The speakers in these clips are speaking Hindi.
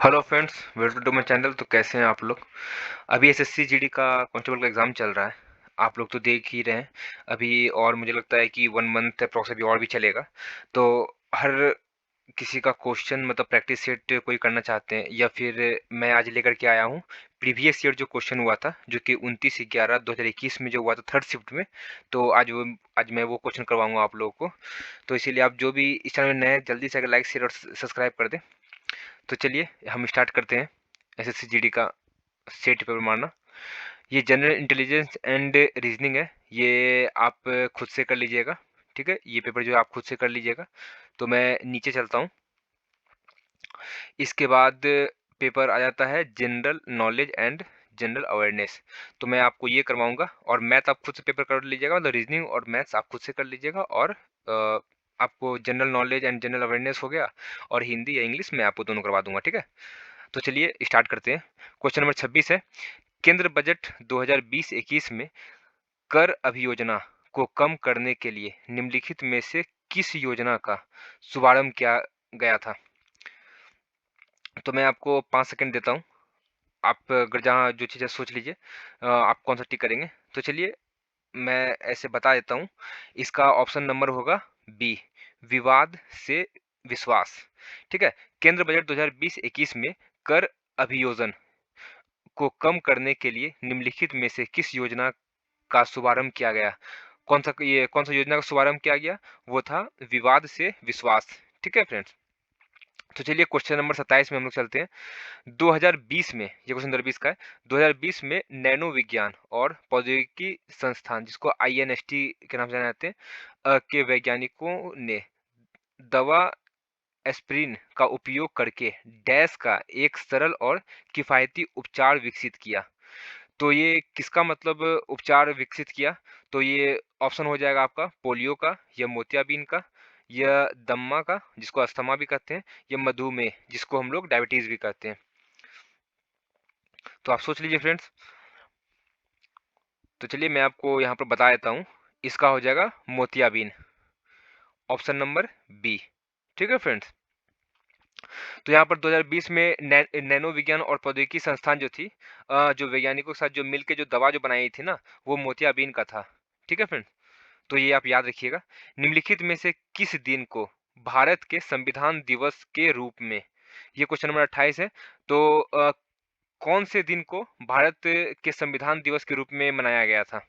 Hello friends, welcome to my channel. तो कैसे हैं आप लोग? अभी एसएससी जीडी का कांस्टेबल का एग्ज़ाम चल रहा है। आप लोग तो देख ही रहे हैं। अभी और मुझे लगता है कि 1 मंथ अप्रॉक्स अभी और भी चलेगा। तो हर किसी का क्वेश्चन मतलब प्रैक्टिस सेट कोई करना चाहते हैं, या फिर मैं आज लेकर के आया हूँ प्रीवियस ईयर जो क्वेश्चन हुआ था, जो कि 29/11/2021 में जो हुआ था थर्ड शिफ्ट में। तो आज मैं वो क्वेश्चन करवाऊंगा आप लोगों को। तो इसीलिए आप जो भी इस चैनल में नए हैं, जल्दी से अगर लाइक शेयर और सब्सक्राइब कर दें। तो चलिए हम स्टार्ट करते हैं एसएससी जीडी का सेट पेपर मारना। ये जनरल इंटेलिजेंस एंड रीजनिंग है। ये आप खुद से कर लीजिएगा। ठीक है, ये पेपर जो है आप खुद से कर लीजिएगा। तो मैं नीचे चलता हूँ। इसके बाद पेपर आ जाता है general knowledge and general awareness. तो मैं आपको ये करवाऊंगा, और मैथ आप खुद से पेपर कर लीजिएगा, मतलब रीजनिंग और मैथ्स आप खुद से कर लीजिएगा। और आपको general knowledge and general awareness हो गया, और हिंदी या इंग्लिश मैं आपको दोनों करवा दूंगा। ठीक है, तो चलिए स्टार्ट करते हैं। क्वेश्चन नंबर 26 है, केंद्र बजट 2020-21 में कर अभियोजना को कम करने के लिए निम्नलिखित में से किस योजना का शुभारंभ किया गया था? तो मैं आपको 5 सेकंड देता हूँ। आप अगर जहाँ जो चीज़ें सोच लीजिए, आप कौन सा टिक करेंगे। तो चलिए मैं ऐसे बता देता हूँ। इसका ऑप्शन नंबर होगा बी, विवाद से विश्वास। ठीक है, केंद्र बजट 2020-21 में कर अभियोजन को कम करने के लिए निम्नलिखित में से किस योजना का शुभारंभ किया गया? कौन सा योजना का शुभारंभ किया गया? वो था विवाद से विश्वास। ठीक है फ्रेंड्स, तो चलिए क्वेश्चन नंबर 27 में हम लोग चलते हैं। 2020 में, ये क्वेश्चन 2020 का है। 2020 में नैनो विज्ञान और प्रौद्योगिकी संस्थान, जिसको आईएनएसटी के नाम से जाने जाते हैं, के वैज्ञानिकों ने दवा एस्प्रिन का उपयोग करके डैश का एक सरल और किफायती उपचार विकसित किया। तो ये किसका मतलब उपचार विकसित किया? तो ये ऑप्शन हो जाएगा आपका पोलियो का, या मोतियाबिंद का, या दम्मा का जिसको अस्थमा भी कहते हैं, या मधुमेह जिसको हम लोग डायबिटीज भी कहते हैं। तो आप सोच लीजिए फ्रेंड्स। तो चलिए मैं आपको यहाँ पर बता देता हूँ। इसका हो जाएगा मोतियाबिंद, ऑप्शन नंबर बी। ठीक है फ्रेंड्स, तो यहाँ पर 2020 में नैनो विज्ञान और प्रौद्योगिकी संस्थान जो थी, जो वैज्ञानिकों के साथ जो मिलकर जो दवा जो बनाई थी ना, वो मोतियाबिंद का था। ठीक है फ्रेंड्स, तो ये आप याद रखिएगा। निम्नलिखित में से किस दिन को भारत के संविधान दिवस के रूप में, ये क्वेश्चन नंबर 28 है। तो कौन से दिन को भारत के संविधान दिवस के रूप में मनाया गया था?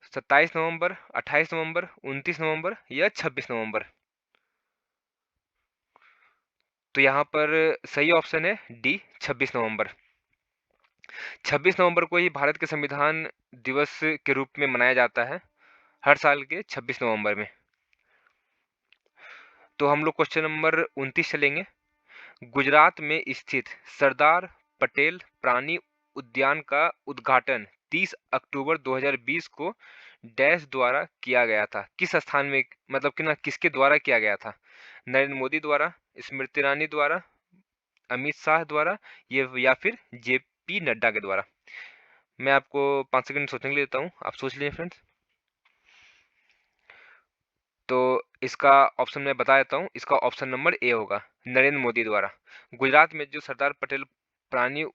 27 नवंबर, 28 नवंबर, 29 नवंबर, या 26 नवंबर? तो यहाँ पर सही ऑप्शन है डी, 26 नवंबर। 26 नवंबर को ही भारत के संविधान दिवस के रूप में मनाया जाता है, हर साल के 26 नवंबर में। तो हम लोग क्वेश्चन नंबर 29 चलेंगे। गुजरात में स्थित सरदार पटेल प्राणी उद्यान का उद्घाटन 30 अक्टूबर 2020 को डैश द्वारा किया गया था? किस स्थान में, मतलब कि ना किसके द्वारा किया गया था? नरेंद्र मोदी द्वारा, स्मृति ईरानी द्वारा, अमित शाह द्वारा, ये या फिर जेपी नड्डा के द्वारा? मैं आपको 5 सेकंड सोचने के लिए देता हूँ, आप सोच लीजिए फ्रेंड्स। तो इसका ऑप्शन मैं बता देता हूँ। इसका ऑप्शन नंबर ए होगा, नरेंद्र मोदी द्वारा। गुजरात में जो सरदार पटेल प्राणी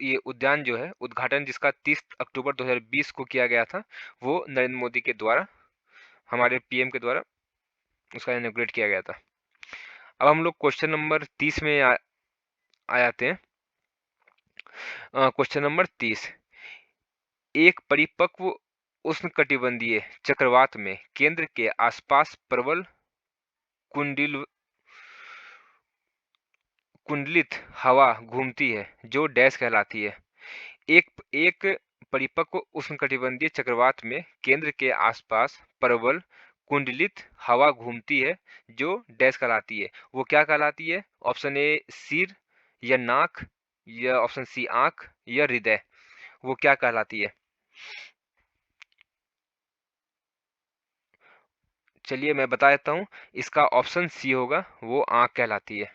ये उद्यान जो है, उद्घाटन जिसका 30 अक्टूबर 2020 को किया गया था, वो नरेंद्र मोदी के द्वारा, हमारे पीएम के द्वारा उसका इनॉग्रेट किया गया था। अब हम लोग क्वेश्चन नंबर 30 में आ जाते हैं। क्वेश्चन नंबर 30, एक परिपक्व उष्णकटिबंधीय चक्रवात में केंद्र के आसपास प्रबल कुंडिल कुंडलित हवा घूमती है जो डैश कहलाती है? एक एक परिपक्व उष्णकटिबंधीय चक्रवात में केंद्र के आसपास प्रबल कुंडलित हवा घूमती है जो डैश कहलाती है, वो क्या कहलाती है? ऑप्शन ए सिर, या नाक, या ऑप्शन सी आंख, या हृदय, वो क्या कहलाती है? चलिए मैं बता देता हूँ। इसका ऑप्शन सी होगा, वो आंख कहलाती है।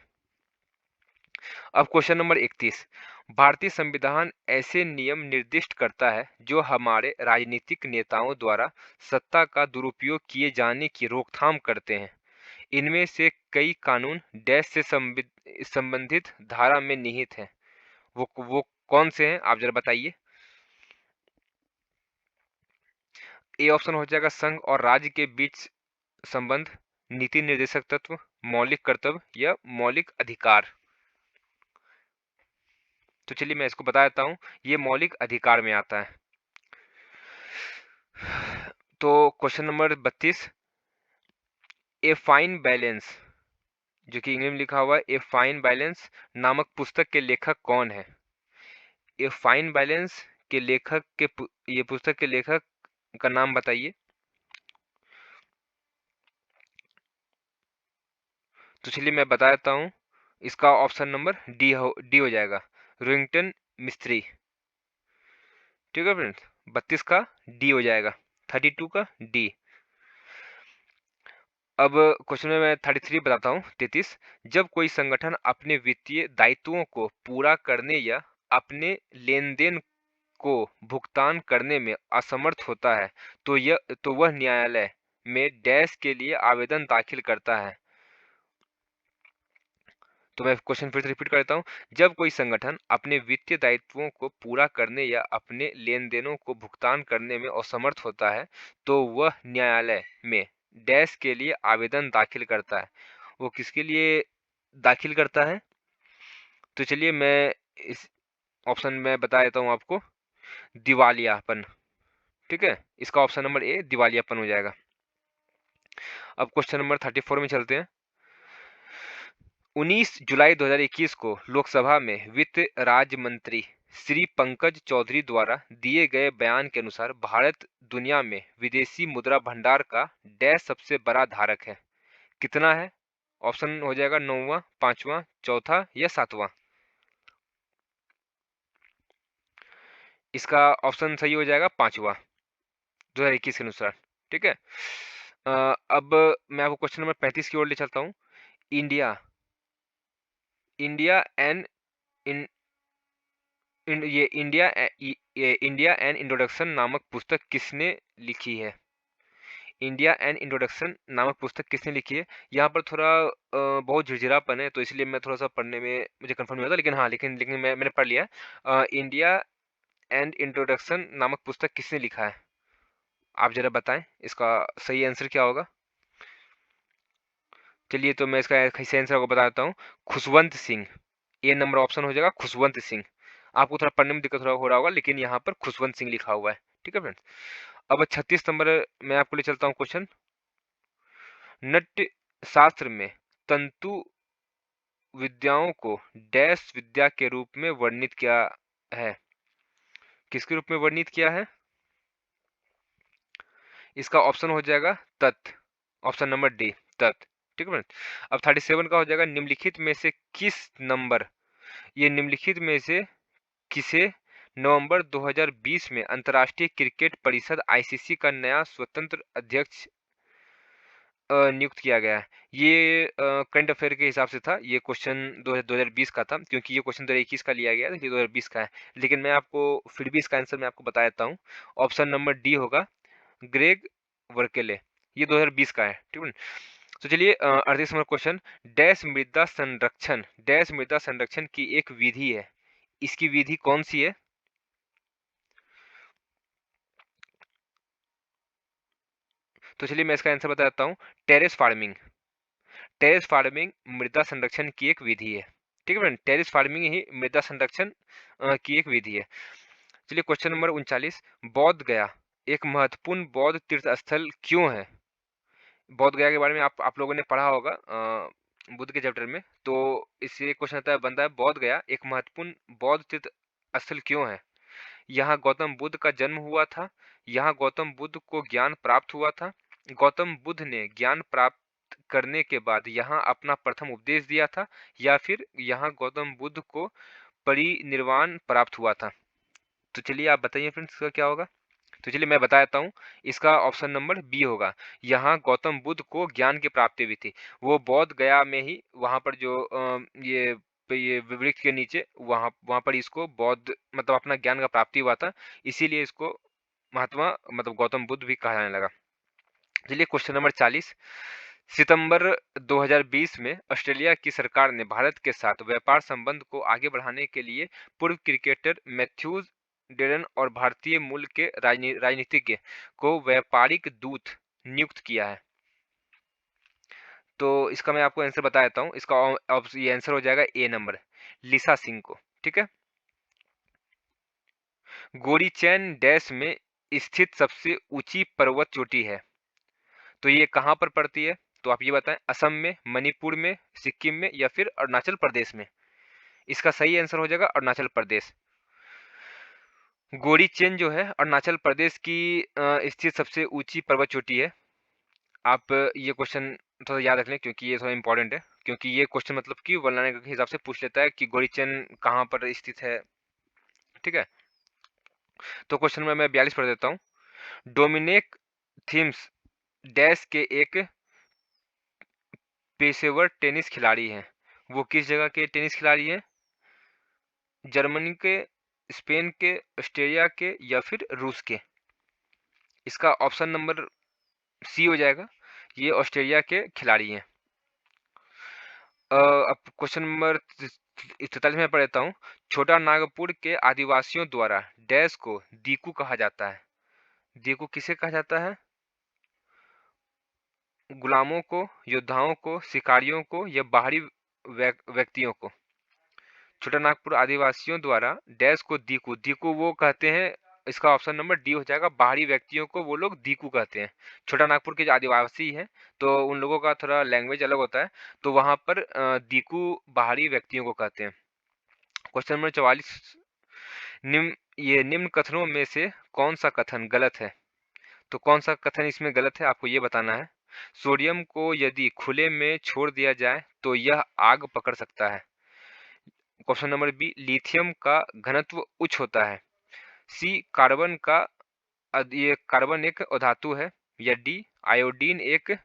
अब क्वेश्चन नंबर 31, भारतीय संविधान ऐसे नियम निर्दिष्ट करता है जो हमारे राजनीतिक नेताओं द्वारा सत्ता का दुरुपयोग किए जाने की रोकथाम करते हैं? इनमें से कई कानून डैश से संबंधित धारा में निहित हैं। वो कौन से हैं आप जरा बताइए। ए ऑप्शन हो जाएगा संघ और राज्य के बीच संबंध, नीति निर्देशक तत्व, मौलिक कर्तव्य या मौलिक अधिकार। तो चलिए मैं इसको बता देता हूँ, ये मौलिक अधिकार में आता है। तो question number 32, a fine balance, जो कि इंग्लिश में लिखा हुआ है ए फाइन बैलेंस, नामक पुस्तक के लेखक कौन है? ए फाइन बैलेंस के लेखक के ये पुस्तक के लेखक का नाम बताइए। तो चलिए मैं बता देता हूँ, इसका ऑप्शन नंबर डी हो जाएगा, रोहिंग्टन मिस्त्री। ठीक है फ्रेंड्स, 32 का डी हो जाएगा, 32 का डी। अब क्वेश्चन में मैं 33 बताता हूँ, 33, जब कोई संगठन अपने वित्तीय दायित्वों को पूरा करने या अपने लेन देन को भुगतान करने में असमर्थ होता है तो वह न्यायालय में डैश के लिए आवेदन दाखिल करता है। तो मैं क्वेश्चन फिर से रिपीट कर देता हूँ, जब कोई संगठन अपने वित्तीय दायित्वों को पूरा करने या अपने लेन देनों को भुगतान करने में असमर्थ होता है तो वह न्यायालय में डैश के लिए आवेदन दाखिल करता है। वो किसके लिए दाखिल करता है? तो चलिए मैं इस ऑप्शन में बता देता हूँ आपको, दिवालियापन। ठीक है, इसका ऑप्शन नंबर ए दिवालियापन हो जाएगा। अब क्वेश्चन नंबर 34 में चलते हैं। 19 जुलाई 2021 को लोकसभा में वित्त राज्य मंत्री श्री पंकज चौधरी द्वारा दिए गए बयान के अनुसार भारत दुनिया में विदेशी मुद्रा भंडार का डैश सबसे बड़ा धारक है, कितना है? ऑप्शन हो जाएगा 9वां, 5वां, चौथा या 7वां। इसका ऑप्शन सही हो जाएगा 5वां, 2021 के अनुसार। ठीक है, अब मैं आपको क्वेश्चन नंबर 35 की ओर ले चलता हूँ। इंडिया इंडिया एंड इन, ये इंडिया एंड इंट्रोडक्शन नामक पुस्तक किसने लिखी है? इंडिया एंड इंट्रोडक्शन नामक पुस्तक किसने लिखी है? यहाँ पर थोड़ा बहुत झिझिरापन है, तो इसलिए मैं थोड़ा सा पढ़ने में मुझे कंफर्म नहीं होता, लेकिन हाँ, लेकिन मैंने पढ़ लिया है। इंडिया एंड इंट्रोडक्शन नामक पुस्तक किसने लिखा है? आप जरा बताएं, इसका सही आंसर क्या होगा? चलिए तो मैं इसका सही आंसर आपको बताता हूँ, खुशवंत सिंह। ए नंबर ऑप्शन हो जाएगा खुशवंत सिंह। आपको थोड़ा पढ़ने में दिक्कत हो रहा होगा, लेकिन यहाँ पर खुशवंत सिंह लिखा हुआ है। ठीक है फ्रेंड्स, अब 36 नंबर मैं आपको ले चलता हूँ क्वेश्चन। नाट्य शास्त्र में तंतु विद्याओं को डैश विद्या के रूप में वर्णित किया है, किसके रूप में वर्णित किया है? इसका ऑप्शन हो जाएगा तत्, ऑप्शन नंबर डी, तत्। ठीक है फ्रेंड्स, अब 37 का हो जाएगा, निम्नलिखित में से किस नंबर, ये निम्नलिखित में से किसे नवंबर 2020 में अंतर्राष्ट्रीय क्रिकेट परिषद आईसीसी का नया स्वतंत्र अध्यक्ष नियुक्त किया गया है? ये करंट अफेयर के हिसाब से था, ये क्वेश्चन 2020 का था, क्योंकि ये क्वेश्चन 2021 का लिया गया था, ये 2020 का है। लेकिन मैं आपको फिर भी इसका आंसर मैं आपको बता देता हूँ, ऑप्शन नंबर डी होगा, ग्रेग वर्केले। ये 2020 का है। ठीक है, तो चलिए 38 नंबर क्वेश्चन, डैश मृदा संरक्षण की एक विधि है, इसकी विधि कौन सी है? तो चलिए मैं इसका आंसर बताता हूँ, टेरेस फार्मिंग। टेरेस फार्मिंग मृदा संरक्षण की एक विधि है। ठीक है फ्रेंड, टेरेस फार्मिंग ही मृदा संरक्षण की एक विधि है। चलिए क्वेश्चन नंबर 39, बोध गया एक महत्वपूर्ण बौद्ध तीर्थ स्थल क्यों है? बोध गया के बारे में आप लोगों ने पढ़ा होगा बुद्ध के चैप्टर में। तो इससे क्वेश्चन आता है, बनता है, बोध गया एक महत्वपूर्ण बौद्ध तीर्थ स्थल क्यों है? यहाँ गौतम बुद्ध का जन्म हुआ था, यहाँ गौतम बुद्ध को ज्ञान प्राप्त हुआ था, गौतम बुद्ध ने ज्ञान प्राप्त करने के बाद यहाँ अपना प्रथम उपदेश दिया था, या फिर यहाँ गौतम बुद्ध को परिनिर्वाण प्राप्त हुआ था। तो चलिए आप बताइए फ्रेंड्स, इसका क्या होगा? तो चलिए मैं बता देता हूँ, इसका ऑप्शन नंबर बी होगा, यहाँ गौतम बुद्ध को ज्ञान की प्राप्ति हुई थी। वो बौद्ध गया में ही, वहाँ पर जो ये वृक्ष के नीचे, वहाँ वहाँ पर इसको बौद्ध मतलब अपना ज्ञान का प्राप्ति हुआ था, इसीलिए इसको महात्मा मतलब गौतम बुद्ध भी कहा जाने लगा। चलिए क्वेश्चन नंबर 40, सितंबर 2020 में ऑस्ट्रेलिया की सरकार ने भारत के साथ व्यापार संबंध को आगे बढ़ाने के लिए पूर्व क्रिकेटर मैथ्यूज डेरन और भारतीय मूल के राजनीतिज्ञ को व्यापारिक दूत नियुक्त किया है। तो इसका मैं आपको आंसर बता देता हूँ। इसका ये आंसर हो जाएगा ए नंबर, लिसा सिंह को। ठीक है। गोरीचैन डैश में स्थित सबसे ऊंची पर्वत चोटी है, तो ये कहाँ पर पड़ती है? तो आप ये बताएं, असम में, मणिपुर में, सिक्किम में या फिर अरुणाचल प्रदेश में। इसका सही आंसर हो जाएगा अरुणाचल प्रदेश। गोरीचैन जो है अरुणाचल प्रदेश की स्थित सबसे ऊंची पर्वत चोटी है। आप ये क्वेश्चन थोड़ा याद रख लें क्योंकि ये थोड़ा इंपॉर्टेंट है, क्योंकि ये क्वेश्चन मतलब कि वर्णनानुक्रम के हिसाब से पूछ लेता है कि गोरीचैन कहाँ पर स्थित है। ठीक है। तो क्वेश्चन में मैं 42 पढ़ देता हूँ। डोमिनिक थीम्स डैश के एक पेशेवर टेनिस खिलाड़ी हैं। वो किस जगह के टेनिस खिलाड़ी हैं? जर्मनी के, स्पेन के, ऑस्ट्रेलिया के या फिर रूस के। इसका ऑप्शन नंबर सी हो जाएगा, ये ऑस्ट्रेलिया के खिलाड़ी हैं। अब क्वेश्चन नंबर 43 में पढ़ लेता हूँ। छोटा नागपुर के आदिवासियों द्वारा डैश को दीकू कहा जाता है। दीकू किसे कहा जाता है? गुलामों को, योद्धाओं को, शिकारियों को या बाहरी व्यक्तियों को। छोटा नागपुर आदिवासियों द्वारा डैश को दीकू, दीकू वो कहते हैं। इसका ऑप्शन नंबर डी हो जाएगा, बाहरी व्यक्तियों को वो लोग दीकू कहते हैं। छोटा नागपुर के जो आदिवासी हैं तो उन लोगों का थोड़ा लैंग्वेज अलग होता है, तो वहां पर दीकू बाहरी व्यक्तियों को कहते हैं। क्वेश्चन नंबर 44, निम्न कथनों में से कौन सा कथन गलत है? तो कौन सा कथन इसमें गलत है आपको ये बताना है। सोडियम को यदि खुले में छोड़ दिया जाए तो यह आग पकड़ सकता है। क्वेश्चन नंबर बी, लिथियम का घनत्व उच्च होता है। सी, ये कार्बन एक अधातु है। या डी, आयोडीन एक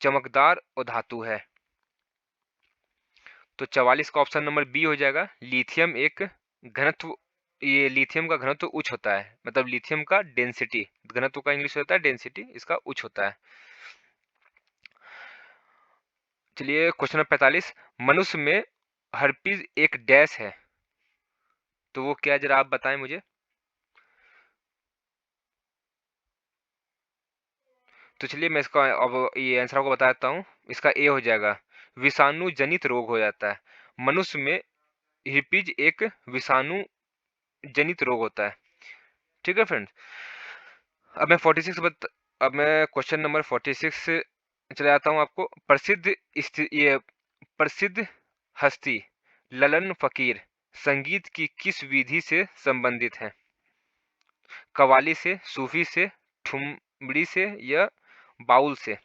चमकदार अधातु है। तो 44 का ऑप्शन नंबर बी हो जाएगा, लिथियम एक घनत्व, ये लिथियम का घनत्व उच्च होता है, मतलब लिथियम का डेंसिटी, घनत्व का इंग्लिश होता है डेंसिटी, इसका उच्च होता है। चलिए क्वेश्चन नंबर 45, मनुष्य में हर्पीज एक डैश है, तो वो क्या, जरा आप बताएं मुझे। तो चलिए मैं इसका अब ये आंसर आपको बता देता हूँ। इसका ए हो जाएगा, विषाणु जनित रोग हो जाता है। मनुष्य में हिर्पीज एक विषाणु जनित रोग होता है। ठीक है फ्रेंड्स। अब मैं 46 अब मैं क्वेश्चन नंबर 46 से चले आता हूँ आपको। ये प्रसिद्ध हस्ती ललन फकीर संगीत की किस विधि से संबंधित है? कवाली से, सूफी से, ठुमरी से या बाउल से।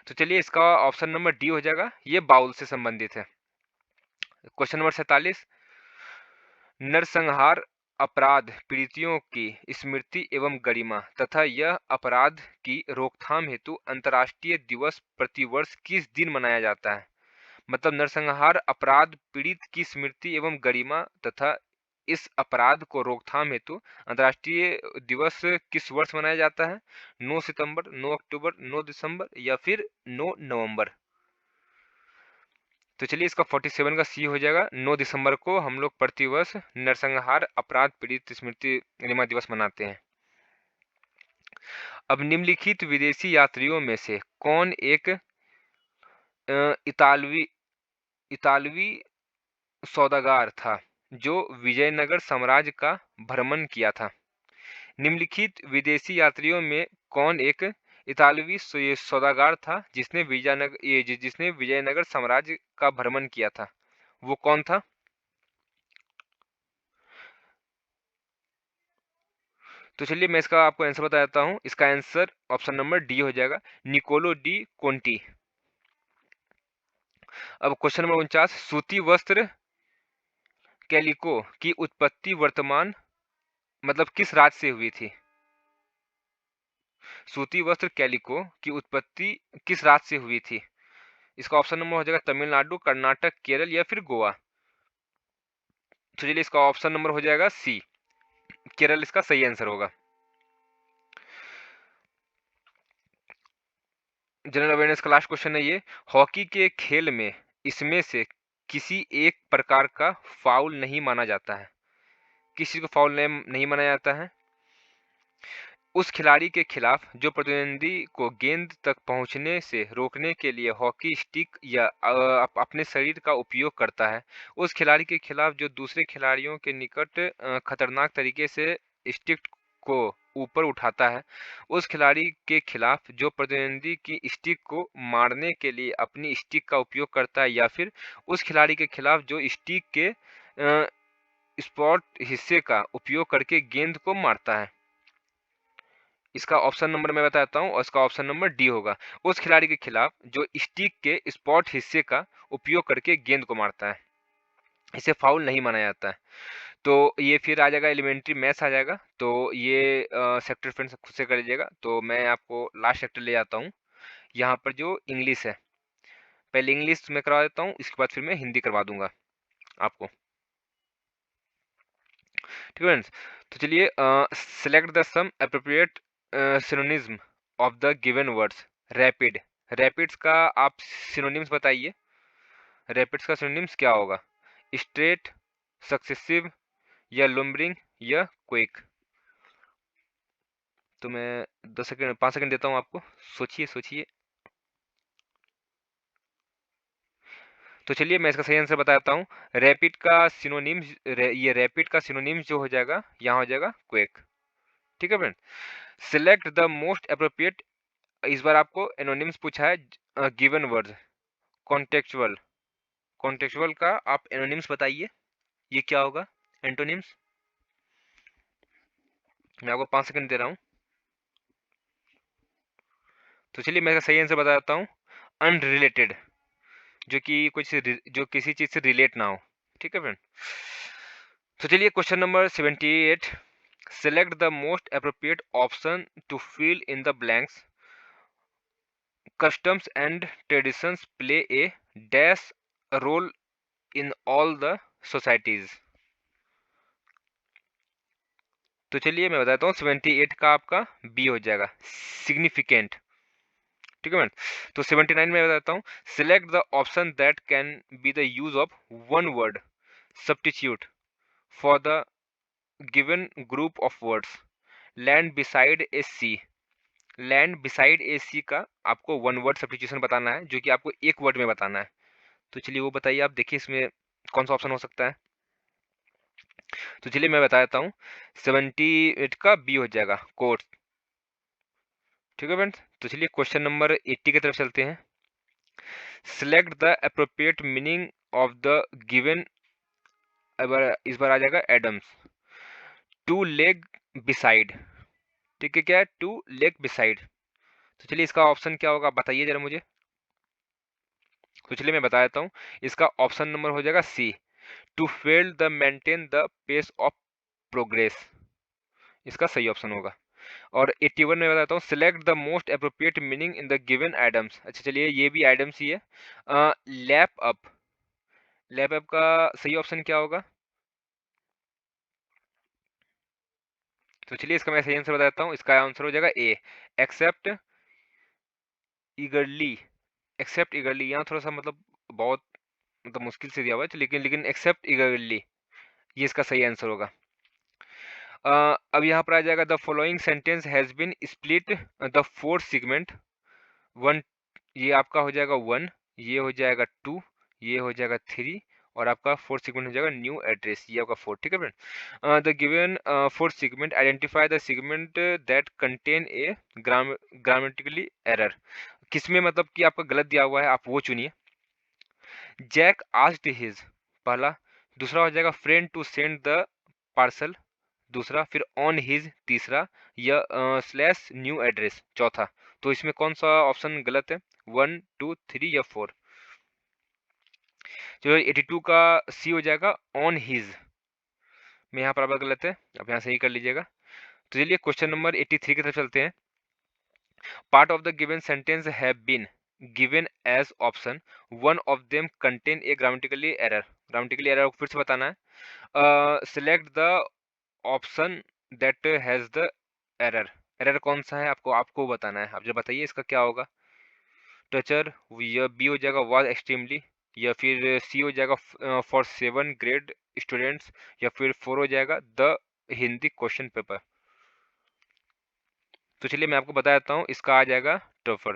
तो चलिए इसका ऑप्शन नंबर डी हो जाएगा, ये बाउल से संबंधित है। क्वेश्चन नंबर 47, नरसंहार अपराध पीड़ितों की स्मृति एवं गरिमा तथा यह अपराध की रोकथाम हेतु अंतर्राष्ट्रीय दिवस प्रतिवर्ष किस दिन मनाया जाता है? मतलब नरसंहार अपराध पीड़ित की स्मृति एवं गरिमा तथा इस अपराध को रोकथाम हेतु अंतर्राष्ट्रीय दिवस किस वर्ष मनाया जाता है? 9 सितंबर, 9 अक्टूबर, 9 दिसंबर या फिर 9 नवंबर। तो चलिए इसका 47 का सी हो जाएगा, 9 दिसंबर को हम लोग प्रतिवर्ष नरसंहार अपराध पीड़ित स्मृति गरिमा दिवस मनाते हैं। अब निम्नलिखित विदेशी यात्रियों में से कौन एक इतालवी इतालवी सौदागर था जो विजयनगर साम्राज्य का भ्रमण किया था? निम्नलिखित विदेशी यात्रियों में कौन एक इतालवी सौदागर था जिसने विजयनगर साम्राज्य का भ्रमण किया था? वो कौन था? तो चलिए मैं इसका आपको आंसर बता देता हूँ। इसका आंसर ऑप्शन नंबर डी हो जाएगा, निकोलो डी कोंटी। अब क्वेश्चन नंबर 49, सूती वस्त्र कैलिको की उत्पत्ति वर्तमान मतलब किस राज्य से हुई थी? सूती वस्त्र कैलिको की उत्पत्ति किस राज्य से हुई थी? इसका ऑप्शन नंबर हो जाएगा तमिलनाडु, कर्नाटक, केरल या फिर गोवा। तो चलिए इसका ऑप्शन नंबर हो जाएगा सी, केरल इसका सही आंसर होगा। जनरल अवेयरनेस का लास्ट क्वेश्चन है ये, हॉकी के खेल में इसमें से किसी एक प्रकार का फाउल नहीं माना जाता है। किस चीज़ को फाउल नहीं माना जाता है? उस खिलाड़ी के खिलाफ जो प्रतिद्वंदी को गेंद तक पहुंचने से रोकने के लिए हॉकी स्टिक या अपने शरीर का उपयोग करता है। उस खिलाड़ी के खिलाफ जो दूसरे खिलाड़ियों के निकट खतरनाक तरीके से स्टिक को ऊपर उठाता है। उस खिलाड़ी के खिलाफ जो प्रतिद्वंदी की स्टिक को मारने के लिए अपनी स्टिक का उपयोग करता है, या फिर उस खिलाड़ी के खिलाफ जो स्टिक के स्पॉट हिस्से का उपयोग करके गेंद को मारता है। इसका ऑप्शन नंबर मैं बताता हूँ और इसका ऑप्शन नंबर डी होगा। उस खिलाड़ी के खिलाफ जो स्टिक के स्पॉट हिस्से का उपयोग करके गेंद को मारता है, इसे फाउल नहीं माना जाता है। तो ये फिर आ जाएगा, एलिमेंट्री मैथ्स आ जाएगा। तो ये सेक्टर फ्रेंड्स खुद से कर लीजिएगा। तो मैं आपको लास्ट सेक्टर ले जाता हूँ। यहाँ पर जो इंग्लिश है, पहले इंग्लिश में करवा देता हूँ, इसके बाद फिर मैं हिंदी करवा दूंगा आपको। ठीक है फ्रेंड्स, तो चलिए, select the some appropriate synonyms of the given words. Rapid, rapids का आप सिनोनिम्स बताइए। रैपिड्स का सिनोनिम्स क्या होगा? स्ट्रेट, सक्सेसिव, या लुम्बरिंग, या क्विक। तो मैं 2 सेकंड 5 सेकंड देता हूँ आपको, सोचिए सोचिए। तो चलिए मैं इसका सही आंसर बताता हूँ। रैपिड का सिनोनिम्स, ये रैपिड का सिनोनिम्स जो हो जाएगा, यहाँ हो जाएगा क्विक। ठीक है friend, select the most appropriate. इस बार आपको एनोनिम्स पूछा है, गिवन वर्ड्स। कॉन्टेक्चुअल, कॉन्टेक्चुअल का आप एनोनिम्स बताइए, ये क्या होगा एंटोनिम्स। मैं आपको 5 सेकंड दे रहा हूँ। तो चलिए मैं इसका सही आंसर बताता हूँ। अनरिलेटेड, जो कि जो किसी चीज से रिलेट ना हो। ठीक है फ्रेंड, तो चलिए question number 78, select the most appropriate option to fill in the blanks. Customs and traditions play a dash role in all the societies। तो चलिए मैं बताता हूँ, 78 का आपका बी हो जाएगा, सिग्निफिकेंट। ठीक है मैम, तो 79 में बताता हूँ, select the option that can be the use of one word substitute for the given group of words. Land beside a sea, land beside a sea का आपको वन वर्ड सब्स्टिट्यूशन बताना है, जो कि आपको एक वर्ड में बताना है। तो चलिए वो बताइए, आप देखिए इसमें कौन सा ऑप्शन हो सकता है। तो चलिए मैं बता देता हूँ, 78 का बी हो जाएगा, कोर्ट। ठीक है फ्रेंड्स, तो चलिए क्वेश्चन नंबर 80 की तरफ चलते हैं। Select the appropriate meaning of the given. इस बार आ जाएगा एडम्स। टू लेग बिसाइड, ठीक है, क्या है टू लेग बिसाइड। तो चलिए इसका ऑप्शन क्या होगा, बताइए जरा मुझे। तो चलिए मैं बता देता हूँ, इसका ऑप्शन नंबर हो जाएगा C, to fail the maintain the pace of progress. इसका सही ऑप्शन होगा। और 81 में बताता हूँ, select the most appropriate meaning in the given items. अच्छा चलिए, ये भी आइटम्स ही है। लैप अप, लैप अप का सही ऑप्शन क्या होगा? तो चलिए इसका मैं सही आंसर बताता हूँ, इसका आंसर हो जाएगा ए, एक्सेप्ट ईगरली। एक्सेप्ट ईगरली, यहाँ थोड़ा सा मतलब बहुत मतलब मुश्किल से दिया हुआ है, तो लेकिन लेकिन एक्सेप्ट ईगरली, ये इसका सही आंसर होगा। अब यहाँ पर आ जाएगा, the following sentence has been split the fourth segment. One, ये आपका हो जाएगा 1, ये हो जाएगा 2, ये हो जाएगा 3, और आपका फोर्थ सेगमेंट हो जाएगा न्यू एड्रेस, ये आपका 4। ठीक है friend, the given fourth segment identify the segment that contain a grammatically error. किसमें मतलब कि आपका गलत दिया हुआ है, आप वो चुनिए। जैक आस्क्ड हिज, पहला। दूसरा हो जाएगा friend to send the parcel, दूसरा। फिर ऑन हिज, तीसरा। या स्लैश न्यू एड्रेस, चौथा। तो इसमें कौन सा ऑप्शन गलत है, 1, 2, 3 या 4? जो 82 का सी हो जाएगा, ऑन हिज में यहाँ पर आपका गलत है, आप यहाँ सही कर लीजिएगा। तो चलिए क्वेश्चन नंबर 83 की तरफ चलते हैं। Part of the given sentence have been given as option, one of them contain a grammatically error. Grammatically error को फिर से बताना है। Select the option that has the error. Error कौन सा है, आपको आपको बताना है, आप जो बताइए इसका क्या होगा। टचर, या बी हो जाएगा वाज एक्सट्रीमली, या फिर सी हो जाएगा फॉर 7 ग्रेड स्टूडेंट्स, या फिर 4 हो जाएगा द हिंदी क्वेश्चन पेपर। तो चलिए मैं आपको बता देता हूँ, इसका आ जाएगा टफर।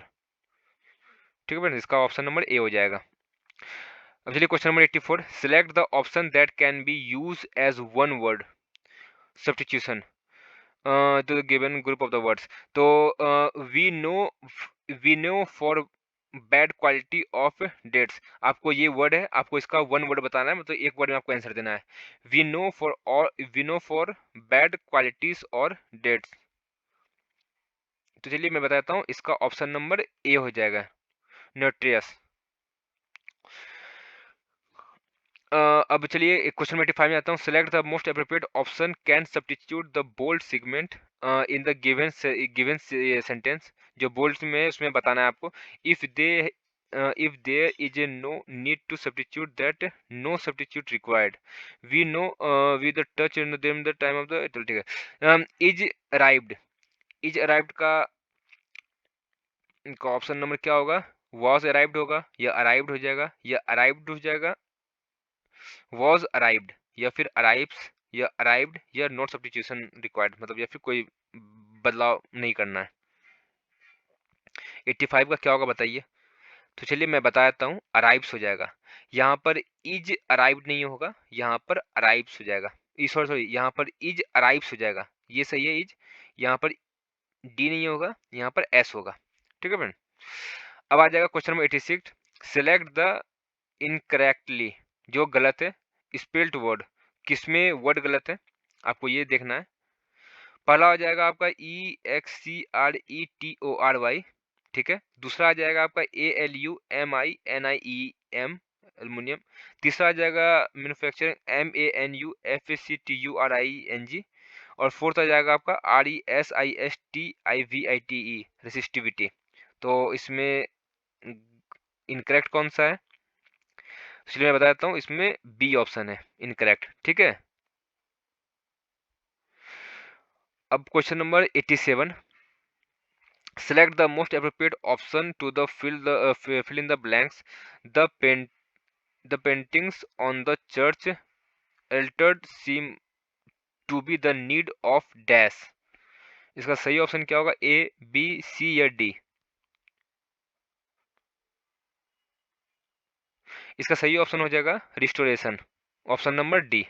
ठीक है फ्रेंड्स, इसका ऑप्शन नंबर ए हो जाएगा। अब चलिए question number 84, select the option that can be use as one word substitution to the given group of the words। तो we know for bad quality of dates, आपको ये वर्ड है, आपको इसका वन वर्ड बताना है, मतलब एक वर्ड में आपको आंसर देना है। We know for bad qualities और डेट्स। तो चलिए मैं बताता हूँ, इसका ऑप्शन नंबर ए हो जाएगा, न्यूट्रियस। अब चलिए क्वेश्चन 85 में आता हूँ, select the most appropriate option can substitute the bold segment in the given sentence. जो बोल्ड में उसमें बताना है आपको, if there is a no need to substitute that, no substitute required, we know with the touch in them the time of the, ठीक है। is arrived का ऑप्शन नंबर क्या होगा, was arrived होगा, या arrived हो जाएगा, या arrived हो जाएगा, was arrived, या फिर arrives, या arrived, या not substitution required, मतलब या फिर कोई बदलाव नहीं करना है। 85 का क्या होगा बताइए। तो चलिए मैं बता देता हूँ, arrives हो जाएगा। यहाँ पर is arrived नहीं होगा, यहाँ पर arrives हो जाएगा। सॉरी, यहाँ पर is arrives हो जाएगा, ये सही है is। यहाँ पर d नहीं होगा, यहाँ पर s होगा। ठीक है फ्रेंड। अब आ जाएगा question number 86, select the incorrectly, जो गलत है स्पेल्ड वर्ड, किसमें वर्ड गलत है आपको ये देखना है। पहला हो जाएगा आपका EXCRETORY, ठीक है। दूसरा आ जाएगा आपका ALUMINIEM, एल्युमिनियम। तीसरा आ जाएगा मैन्युफैक्चरिंग, MANUFACTURING। और फोर्थ आ जाएगा आपका RESISTIVITE, रेसिस्टिविटी। तो इसमें इनकरेक्ट कौन सा है, इसलिए मैं बता देता हूँ, इसमें बी ऑप्शन है इनकरेक्ट। ठीक है। अब question number 87, select the most appropriate option to the fill in the blanks, the paintings on the church altered seem to be the need of dash। इसका सही ऑप्शन क्या होगा, ए, बी, सी या डी। इसका सही ऑप्शन हो जाएगा रिस्टोरेशन, ऑप्शन नंबर डी।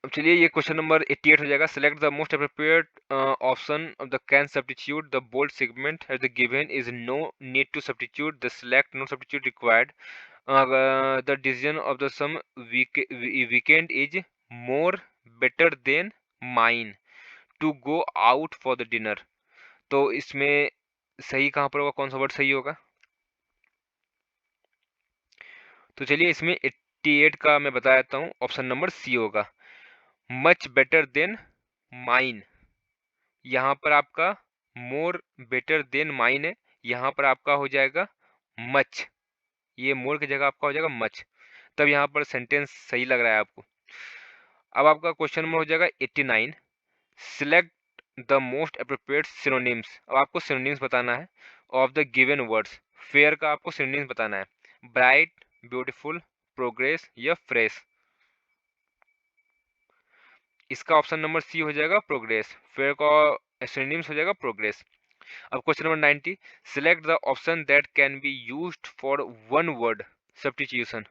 अब चलिए ये क्वेश्चन नंबर 88 हो जाएगा, select the most appropriate option of the can substitute the bold segment as the given is no need to substitute the select no substitute required, the decision of the some weekend is more better than mine to go out for the dinner। तो इसमें सही कहाँ पर होगा, कौन सा वर्ड सही होगा। तो चलिए इसमें 88 का मैं बता देता हूँ, ऑप्शन नंबर सी होगा, मच बेटर देन माइन। यहाँ पर आपका मोर बेटर देन माइन है, यहाँ पर आपका हो जाएगा मच, ये मोर की जगह आपका हो जाएगा मच, तब यहाँ पर सेंटेंस सही लग रहा है आपको। अब आपका क्वेश्चन नंबर हो जाएगा 89, select the most appropriate synonyms. अब आपको सिनोनिम्स बताना है of the given words. Fair का आपको सिनोनिम्स बताना है, ब्राइट, ब्यूटीफुल, प्रोग्रेस या फ्रेश। इसका ऑप्शन नंबर सी हो जाएगा प्रोग्रेस, फेयर का सिनोनिम्स हो जाएगा प्रोग्रेस। अब question number 90, select the option that can be used for one word substitution,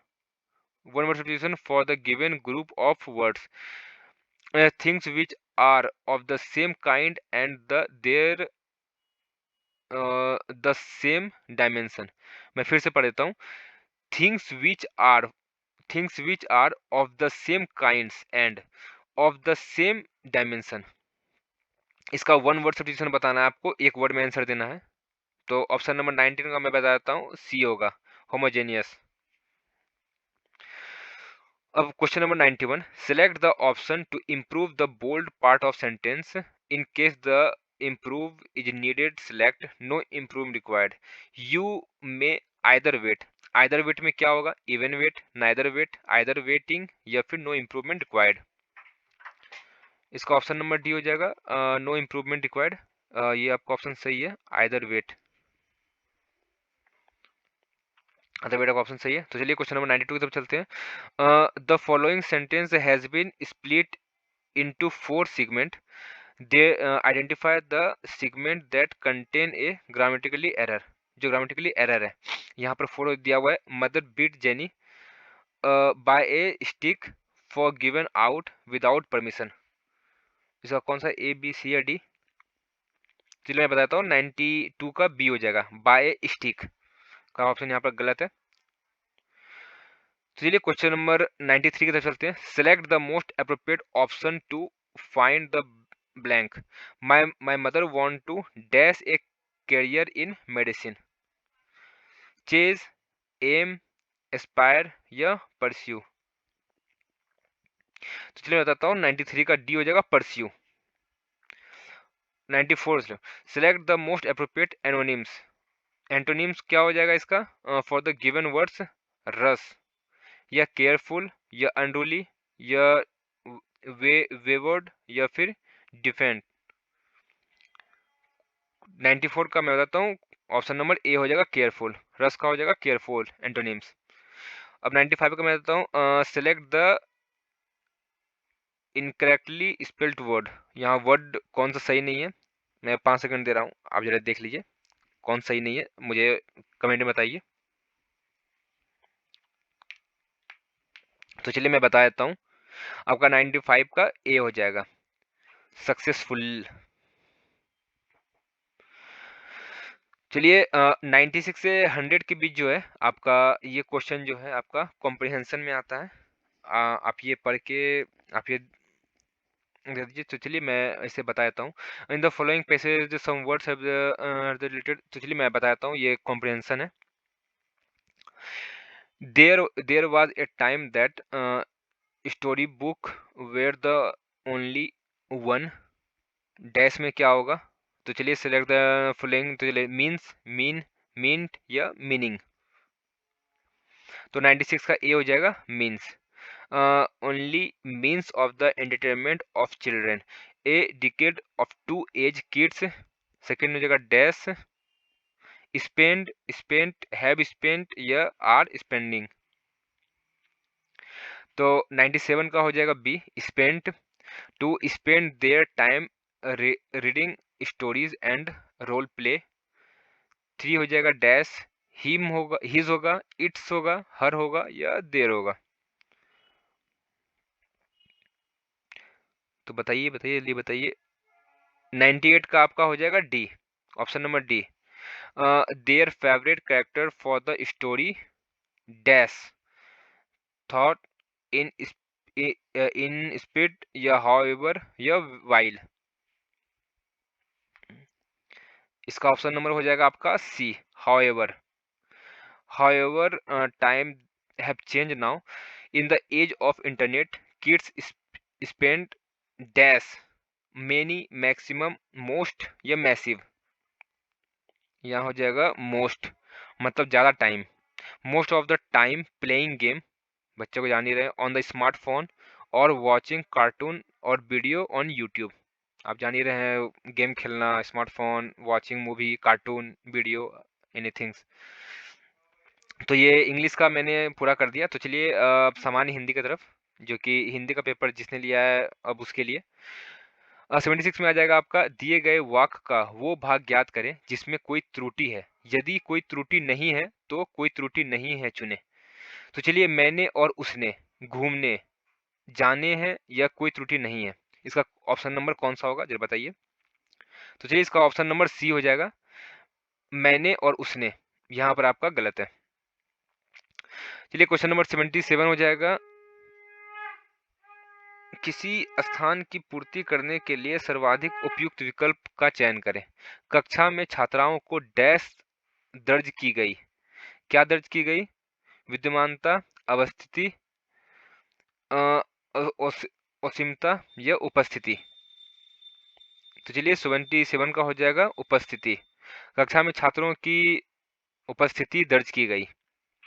one word substitution for the given group of words, things which are of the same kind and the same dimension। मैं फिर से पढ़ देता हूँ, things which are of the same kinds and of the same dimension। इसका वन वर्ड सब्स्टिट्यूशन बताना है आपको, एक वर्ड में आंसर देना है। तो ऑप्शन नंबर 19 का मैं बता देता हूँ, सी होगा, होमोजेनियस। अब question number 91, select the option to improve the bold part of sentence, in case the improve is needed select no improve required, you may either wait में क्या होगा, even wait, neither wait, either waiting या फिर no improvement required। इसका ऑप्शन नंबर डी हो जाएगा, नो इम्प्रूवमेंट रिक्वायर्ड। ये आपका ऑप्शन सही है, आइदर वेट। अदर वेट का ऑप्शन सही है। तो चलिए क्वेश्चन नंबर 92 की तरफ चलते हैं। The following sentence has been split into 4 segment. They identify the segment that contain a grammatically error. जो ग्रामेटिकली एरर है, यहाँ पर 4 दिया हुआ है। Mother beat Jenny by a stick for given out without permission. इसका कौन सा, ए बी सी या डी? चलिए मैं बताता हूँ, 92 का बी हो जाएगा, बाय ए स्टिक का ऑप्शन यहाँ पर गलत है। तो चलिए क्वेश्चन नंबर 93 की तरफ चलते हैं। Select the most appropriate option to find the blank. My mother want to dash a career in medicine. Chase, aim, aspire या परस्यू। तो चलिए मैं बताता हूँ, 93 का डी हो जाएगा, pursue. 94 select the most appropriate anonymous. Antonyms क्या हो जाएगा इसका, फॉर द गिवन वर्ड्स, रस या केयरफुल या अनरूली या वेवर्ड या फिर डिफेंड। 94 का मैं बताता हूँ, ऑप्शन नंबर ए हो जाएगा, केयरफुल। रस का हो जाएगा केयरफुल एंटोनिम्स। अब 95 का मैं बताता हूँ, select the incorrectly spelled word. यहाँ वर्ड कौन सा सही नहीं है, मैं 5 सेकंड दे रहा हूँ, आप जरा देख लीजिए कौन सही नहीं है, मुझे कमेंट में बताइए। तो चलिए मैं बता देता हूँ, आपका 95 का ए हो जाएगा, सक्सेसफुल। चलिए 96 से 100 के बीच जो है आपका ये क्वेश्चन जो है आपका कॉम्प्रिहेंशन में आता है। आप ये पढ़ के आप ये दे दीजिए। तो चलिए मैं इसे बता देता हूँ। In the following passage some words have the related. तो चलिए मैं बताता हूँ, ये कॉम्प्रिहेंशन है। There was a time that story book where the only one. Dash में क्या होगा? तो चलिए सिलेक्ट द फॉलोइंग। तो चलिए मीन्स, मीन, मीन्ट या मीनिंग। तो 96 का ए हो जाएगा, means. Only means of the entertainment of children, a decade of two as kids. Second हो जाएगा dash, spend, spent, have spent या आर स्पेंडिंग। तो 97 का हो जाएगा B, spent, to spend their time reading stories and role play. 3 हो जाएगा डैश, हिम होगा, हिज होगा, इट्स होगा, हर होगा या देर होगा। तो बताइए बताइए जल्दी बताइए। 98 का आपका हो जाएगा D, option number D. Their favourite character for the story dash thought in in speed या हाउएवर या वाइल। इसका ऑप्शन नंबर हो जाएगा आपका C, however. However time have change now in the age of internet, kids spend dash many, maximum, most या मैसिव। यहाँ हो जाएगा मोस्ट, मतलब ज़्यादा time. Most of the time playing game, बच्चे को जान ही रहे, ऑन द स्मार्टफोन और वॉचिंग कार्टून और वीडियो ऑन यूट्यूब। आप जान ही रहे हैं, गेम खेलना, smartphone, watching movie, cartoon, video, anythings. तो ये इंग्लिश का मैंने पूरा कर दिया। तो चलिए अब सामान्य हिंदी की तरफ, जो कि हिंदी का पेपर जिसने लिया है अब उसके लिए। 76 में आ जाएगा आपका, दिए गए वाक्य का वो भाग ज्ञात करें जिसमें कोई त्रुटि है। यदि कोई त्रुटि नहीं है तो कोई त्रुटि नहीं है चुने। तो चलिए, मैंने और उसने घूमने जाने हैं या कोई त्रुटि नहीं है। इसका ऑप्शन नंबर कौन सा होगा जरा बताइए। तो चलिए इसका ऑप्शन नंबर सी हो जाएगा, मैंने और उसने। यहाँ पर आपका गलत है। चलिए क्वेश्चन नंबर 77 हो जाएगा, किसी स्थान की पूर्ति करने के लिए सर्वाधिक उपयुक्त विकल्प का चयन करें। कक्षा में छात्राओं को डैश दर्ज की गई। क्या दर्ज की गई? विद्यमानता, अवस्थिति, असीमता या उपस्थिति। तो चलिए 77 का हो जाएगा उपस्थिति। कक्षा में छात्रों की उपस्थिति दर्ज की गई,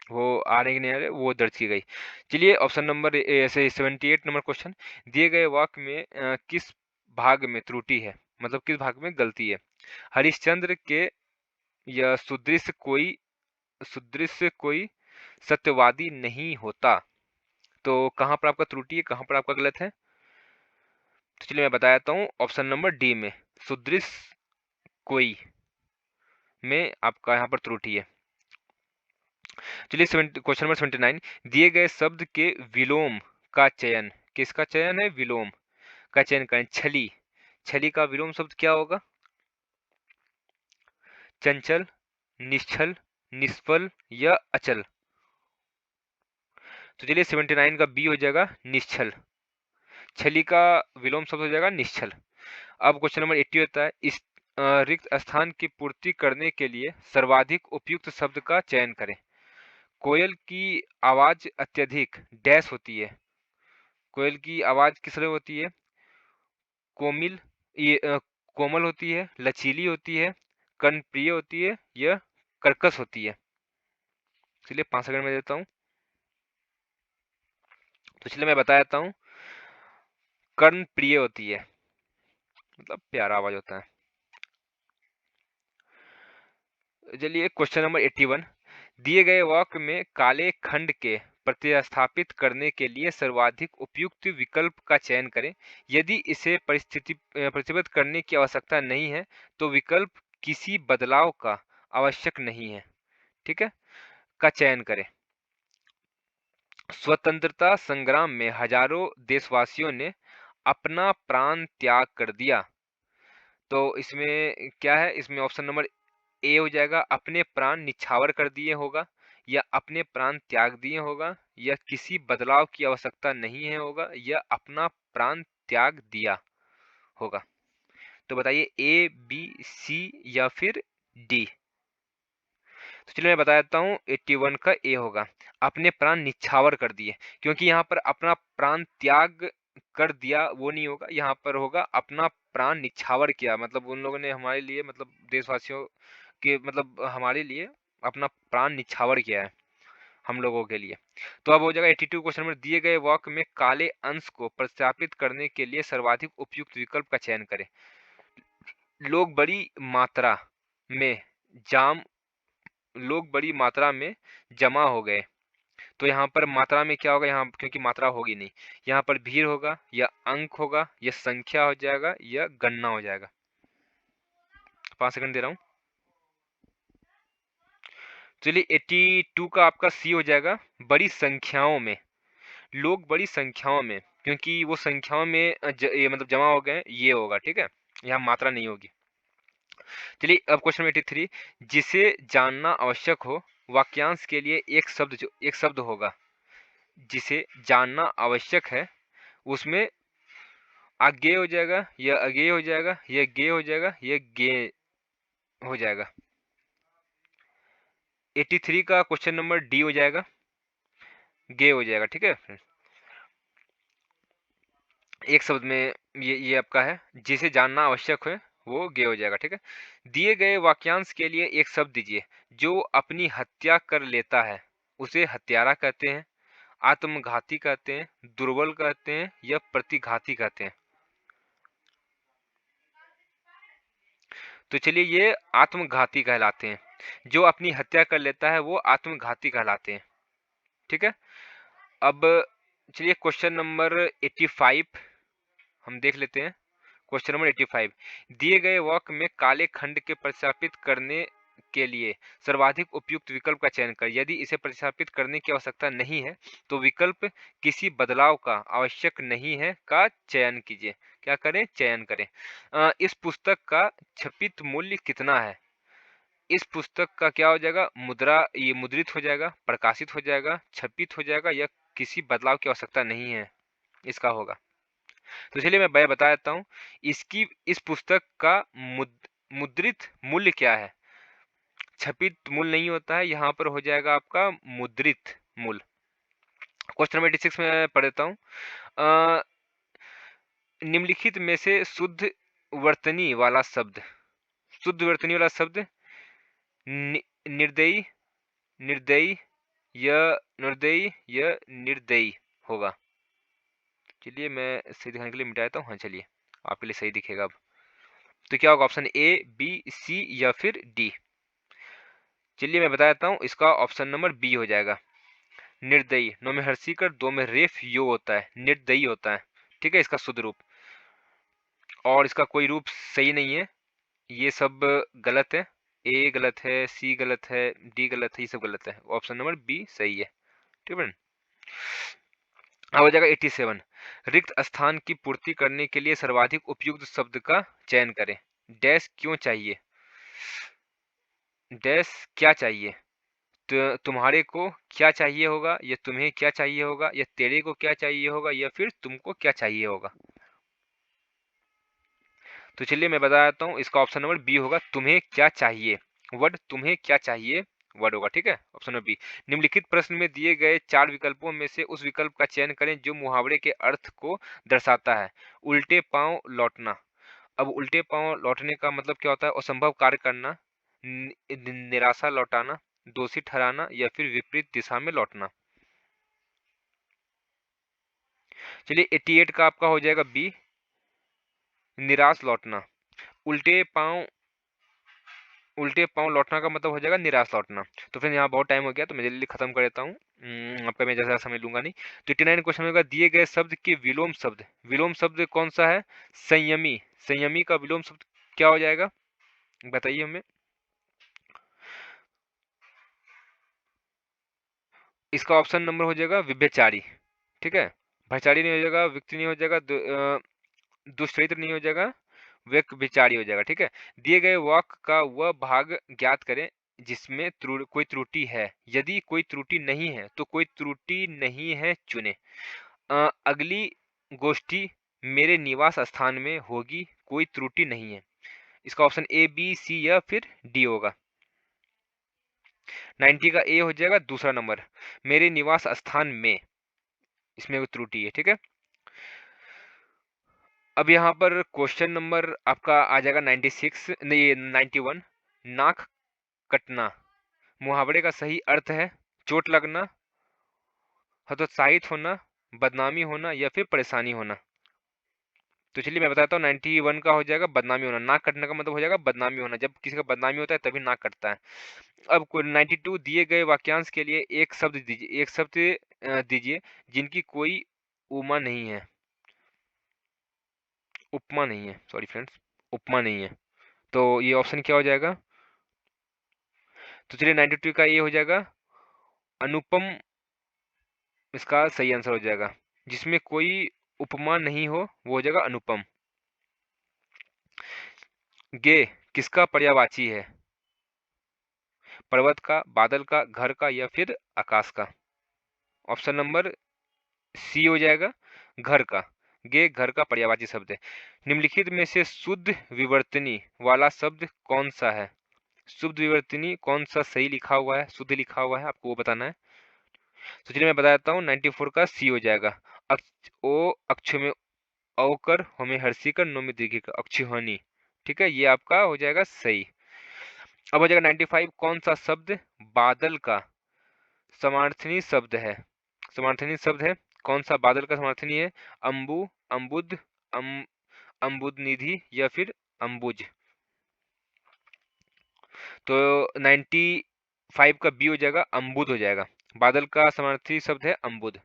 वो आ रहे कि नहीं आ रहे, वो दर्ज की गई। चलिए ऑप्शन नंबर ऐसे 78 नंबर क्वेश्चन, दिए गए वाक्य में किस भाग में त्रुटि है, मतलब किस भाग में गलती है। हरिश्चंद्र के यह सुदृश्य कोई सत्यवादी नहीं होता। तो कहां पर आपका त्रुटि है, कहां पर आपका गलत है? तो चलिए मैं बता देता हूँ, ऑप्शन नंबर डी में सुदृश्य कोई में आपका यहाँ पर त्रुटि है। चलिए क्वेश्चन नंबर 79, दिए गए शब्द के विलोम का चयन, किसका चयन है? विलोम का चयन करें। छली, छली का विलोम शब्द क्या होगा? चंचल, निश्चल, निष्फल या अचल? तो चलिए 79 का बी हो जाएगा निश्चल। छली का विलोम शब्द हो जाएगा निश्चल। अब क्वेश्चन नंबर 80 होता है, इस रिक्त स्थान की पूर्ति करने के लिए सर्वाधिक उपयुक्त शब्द का चयन करें। कोयल की आवाज अत्यधिक डैश होती है। कोयल की आवाज किस तरह होती है? कोमिल, कोमल होती है, लचीली होती है, कर्णप्रिय होती है या कर्कश होती है? चलिए 5 सेकंड में देता हूँ। तो चलिए मैं बता देता हूँ, कर्णप्रिय होती है, मतलब प्यारा आवाज होता है। चलिए क्वेश्चन नंबर 81, दिए गए वाक्य में काले खंड के प्रतिस्थापित करने के लिए सर्वाधिक उपयुक्त विकल्प का चयन करें। यदि इसे प्रतिबद्ध करने की आवश्यकता नहीं है तो विकल्प किसी बदलाव का आवश्यक नहीं है, ठीक है, का चयन करें। स्वतंत्रता संग्राम में हजारों देशवासियों ने अपना प्राण त्याग कर दिया। तो इसमें क्या है? इसमें ऑप्शन नंबर ए हो जाएगा, अपने प्राण निछावर कर दिए होगा, या अपने प्राण त्याग दिए होगा, या किसी बदलाव की आवश्यकता नहीं है होगा, या अपना प्राण त्याग दिया होगा। तो बताइए ए, बी, सी या फिर डी? तो चलिए मैं बता देता हूँ, 81 का ए होगा, अपने प्राण निछावर कर दिए। क्योंकि यहाँ पर अपना प्राण त्याग कर दिया वो नहीं होगा, यहाँ पर होगा अपना प्राण निछावर किया, मतलब उन लोगों ने हमारे लिए, मतलब देशवासियों के, मतलब हमारे लिए अपना प्राण निछावर किया है हम लोगों के लिए। तो अब हो जाएगा 82 क्वेश्चन नंबर, दिए गए वाक्य में काले अंश को प्रतिस्थापित करने के लिए सर्वाधिक उपयुक्त विकल्प का चयन करें। लोग बड़ी मात्रा में जाम लोग बड़ी मात्रा में जमा हो गए। तो यहाँ पर मात्रा में क्या होगा? यहाँ क्योंकि मात्रा होगी नहीं, यहाँ पर भीड़ होगा, या अंक होगा, या संख्या हो जाएगा, या गणना हो जाएगा। 5 सेकंड दे रहा हूँ। चलिए 82 का आपका सी हो जाएगा, बड़ी संख्याओं में। लोग बड़ी संख्याओं में, क्योंकि वो संख्याओं में ये मतलब जमा हो गए, ये होगा, ठीक है, यहाँ मात्रा नहीं होगी। चलिए अब क्वेश्चन 83, जिसे जानना आवश्यक हो वाक्यांश के लिए एक शब्द होगा। जिसे जानना आवश्यक है उसमें आगे हो जाएगा, या अगे हो जाएगा, या गे हो जाएगा, या गे हो जाएगा। 83 का क्वेश्चन नंबर डी हो जाएगा, गे हो जाएगा, ठीक है। एक शब्द में ये आपका है, जिसे जानना आवश्यक है वो गे हो जाएगा, ठीक है। दिए गए वाक्यांश के लिए एक शब्द दीजिए। जो अपनी हत्या कर लेता है उसे हत्यारा कहते हैं, आत्मघाती कहते हैं, दुर्बल कहते हैं, या प्रतिघाती कहते हैं? तो चलिए ये आत्मघाती कहलाते हैं। जो अपनी हत्या कर लेता है वो आत्मघाती कहलाते हैं, ठीक है। अब चलिए क्वेश्चन नंबर 85 हम देख लेते हैं। क्वेश्चन नंबर 85, दिए गए वाक्य में काले खंड के प्रतिस्थापित करने के लिए सर्वाधिक उपयुक्त विकल्प का चयन करें। यदि इसे प्रतिस्थापित करने की आवश्यकता नहीं है तो विकल्प किसी बदलाव का आवश्यक नहीं है का चयन कीजिए। क्या करें? चयन करें। इस पुस्तक का छपित मूल्य कितना है? इस पुस्तक का क्या हो जाएगा? ये मुद्रित हो जाएगा, प्रकाशित हो जाएगा, छपित हो जाएगा, या किसी बदलाव की आवश्यकता नहीं है, इसका होगा। तो चलिए मैं बता देता हूँ, इस पुस्तक का मुद्रित मूल्य क्या है? छपित मूल्य नहीं होता है, यहाँ पर हो जाएगा आपका मुद्रित मूल्य। क्वेश्चन नंबर 86 में पढ़ देता हूँ। निम्नलिखित में से शुद्ध वर्तनी वाला शब्द, निर्दयी, निर्दयी या निर्दयी या निर्दयी होगा। चलिए मैं सही दिखाने के लिए मिटा देता हूँ। हाँ चलिए आपके लिए सही दिखेगा अब। तो क्या होगा ऑप्शन ए, बी, सी या फिर डी? चलिए मैं बता देता हूँ, इसका ऑप्शन नंबर बी हो जाएगा, निर्दयी। नो में हर्षिकर, दो में रेफ यो होता है, निर्दयी होता है, ठीक है, इसका शुद्ध रूप। और इसका कोई रूप सही नहीं है, ये सब गलत है। ए गलत है, सी गलत है, डी गलत है, ये सब गलत है। ऑप्शन नंबर बी सही है, ठीक है। अब हो जाएगा 87, रिक्त स्थान की पूर्ति करने के लिए सर्वाधिक उपयुक्त शब्द का चयन करें। डैश क्यों चाहिए, डैश क्या चाहिए, तो तुम्हारे को क्या चाहिए होगा, या तुम्हें क्या चाहिए होगा, या तेरे को क्या चाहिए होगा, या फिर तुमको क्या चाहिए होगा। तो चलिए मैं बता देता हूँ, इसका ऑप्शन नंबर बी होगा, तुम्हें क्या चाहिए। वर्ड तुम्हें क्या चाहिए वर्ड होगा, ठीक है, ऑप्शन नंबर बी। निम्नलिखित प्रश्न में दिए गए 4 विकल्पों में से उस विकल्प का चयन करें जो मुहावरे के अर्थ को दर्शाता है। उल्टे पांव लौटना। अब उल्टे पांव लौटने का मतलब क्या होता है, असंभव कार्य करना, निराशा लौटाना, दोषी ठहराना या फिर विपरीत दिशा में लौटना। चलिए 88 का आपका हो जाएगा बी, निराश लौटना। उल्टे पांव, उल्टे पांव लौटना का मतलब हो जाएगा निराश लौटना। तो फिर यहाँ बहुत टाइम हो गया, तो मैं जल्दी खत्म कर देता हूँ, आपका मैं ज़्यादा समय लूंगा नहीं। तो 89 क्वेश्चन होगा, दिए गए शब्द के विलोम शब्द, विलोम शब्द कौन सा है, संयमी। संयमी का विलोम शब्द क्या हो जाएगा, बताइए हमें। इसका ऑप्शन नंबर हो जाएगा विभ्यचारी, ठीक है, भ्रचारी नहीं हो जाएगा, व्यक्ति नहीं हो जाएगा, दुष्चरित्र नहीं हो जाएगा, व्यभिचारी हो जाएगा, ठीक है। दिए गए वाक्य का वह भाग ज्ञात करें जिसमें कोई त्रुटि है, यदि कोई त्रुटि नहीं है तो कोई त्रुटि नहीं है चुने। अगली गोष्ठी मेरे निवास स्थान में होगी, कोई त्रुटि नहीं है। इसका ऑप्शन ए, बी, सी या फिर डी होगा। 90 का ए हो जाएगा दूसरा नंबर, मेरे निवास स्थान में, इसमें कोई त्रुटि है, ठीक है। अब यहाँ पर क्वेश्चन नंबर आपका आ जाएगा 96, नहीं 91, नाक कटना मुहावरे का सही अर्थ है, चोट लगना, हतोत्साहित होना, बदनामी होना या फिर परेशानी होना। तो चलिए मैं बताता हूँ, 91 का हो जाएगा बदनामी होना। नाक कटने का मतलब हो जाएगा बदनामी होना, जब किसी का बदनामी होता है तभी नाक कटता है। अब 92, दिए गए वाक्यांश के लिए एक शब्द दीजिए, एक शब्द दीजिए जिनकी कोई उपमा नहीं है, उपमा नहीं है, सॉरी फ्रेंड्स, उपमा नहीं है। तो ये ऑप्शन क्या हो जाएगा, तो चलिए 92 का ये हो जाएगा अनुपम, इसका सही आंसर हो जाएगा, जिसमें कोई उपमा नहीं हो वो हो जाएगा अनुपम। गे किसका पर्यायवाची है, पर्वत का, बादल का, घर का या फिर आकाश का। ऑप्शन नंबर सी हो जाएगा, घर का। गे घर का पर्यायवाची शब्द है। निम्नलिखित में से शुद्ध विवर्तनी वाला शब्द कौन सा है, शुद्ध विवर्तनी कौन सा सही लिखा हुआ है, शुद्ध लिखा हुआ है, आपको वो बताना है। तो चलिए मैं बता देता हूँ, 94 का सी हो जाएगा, ओ अक्षु में औकर, हमें हर्षिकर, नो में दीर्घिकर, अक्षुहानी, ठीक है, ये आपका हो जाएगा सही। अब हो जाएगा 95, कौन सा शब्द बादल का समार्थनी शब्द है, समार्थनी शब्द है, कौन सा बादल का समार्थनी है, अंबु, अम्बुद, अम अम्बुद निधि या फिर अम्बुज। तो 95 का बी हो जाएगा, अम्बुद हो जाएगा, बादल का समार्थी शब्द है अम्बुद।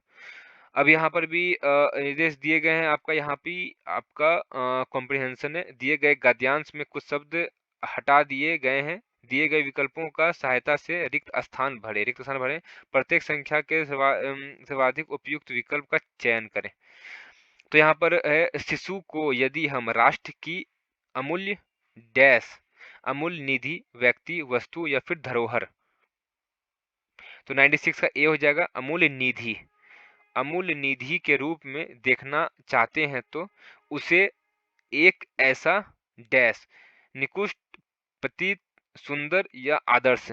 अब यहाँ पर भी निर्देश दिए गए हैं आपका, यहाँ पे आपका कॉम्प्रिहेंशन है, दिए गए गद्यांश में कुछ शब्द हटा दिए गए हैं, दिए गए विकल्पों का सहायता से रिक्त स्थान भरें, रिक्त स्थान भरें, प्रत्येक संख्या के सर्वाधिक उपयुक्त विकल्प का चयन करें। तो यहाँ पर है, शिशु को यदि हम राष्ट्र की अमूल्य डैश, अमूल्य निधि, व्यक्ति, वस्तु या फिर धरोहर। तो 96 का ए हो जाएगा अमूल्य निधि, अमूल्य निधि के रूप में देखना चाहते हैं तो उसे एक ऐसा डैश, निकृष्ट, प्रतीत, सुंदर या आदर्श।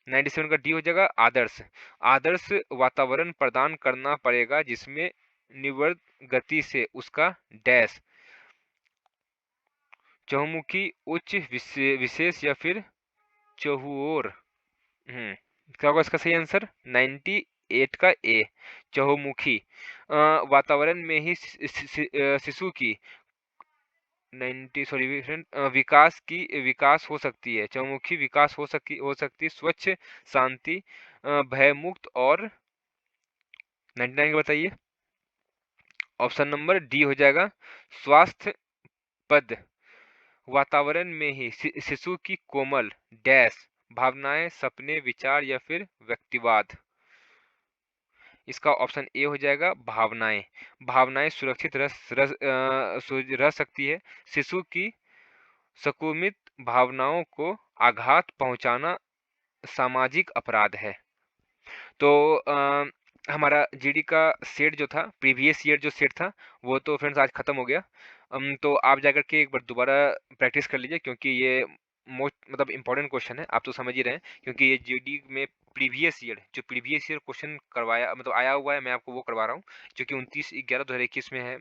97 का डी हो जाएगा आदर्श, आदर्श वातावरण प्रदान करना पड़ेगा जिसमें निवर्त गति से उसका डैश, चहुमुखी, उच्च, विशेष या फिर चहुओर। क्या होगा इसका सही आंसर, 98 का ए, चहुमुखी। वातावरण में ही शिशु की 90 सॉरी विकास की विकास हो सकती है, चहुमुखी विकास हो सकती है, स्वच्छ, शांति, भयमुक्त और 99 का बताइए। ऑप्शन नंबर डी हो जाएगा स्वास्थ्य पद, वातावरण में ही शिशु की कोमल डैश भावनाएं, सपने, विचार या फिर व्यक्तिवाद। इसका ऑप्शन ए हो जाएगा भावनाएं। भावनाएं सुरक्षित रह सकती है। शिशु की सुकुमित भावनाओं को आघात पहुंचाना सामाजिक अपराध है। तो हमारा जीडी का सेट जो था, प्रीवियस ईयर जो सेट था, वो तो फ्रेंड्स आज खत्म हो गया। तो आप जाकर के एक बार दोबारा प्रैक्टिस कर लीजिए, क्योंकि ये मोस्ट मतलब इंपॉर्टेंट क्वेश्चन है, आप तो समझ ही रहे हैं, क्योंकि ये जीडी में प्रीवियस ईयर क्वेश्चन करवाया मतलब आया हुआ है, मैं आपको वो करवा रहा हूँ, जो कि 29/11/2021 में है।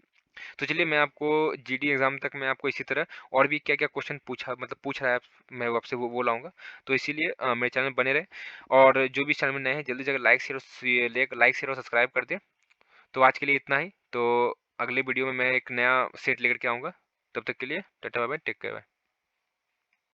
तो चलिए मैं आपको जीडी एग्जाम तक मैं आपको इसी तरह और भी क्या क्या क्वेश्चन पूछ रहा है मैं वो आपसे वो लाऊंगा। तो इसीलिए मेरे चैनल में बने रहे, और जो भी चैनल में नए हैं जल्दी से लाइक शेयर और सब्सक्राइब कर दें। तो आज के लिए इतना ही। तो अगले वीडियो में मैं एक नया सेट लेकर के आऊँगा। तब तक के लिए tata bye bye, take care.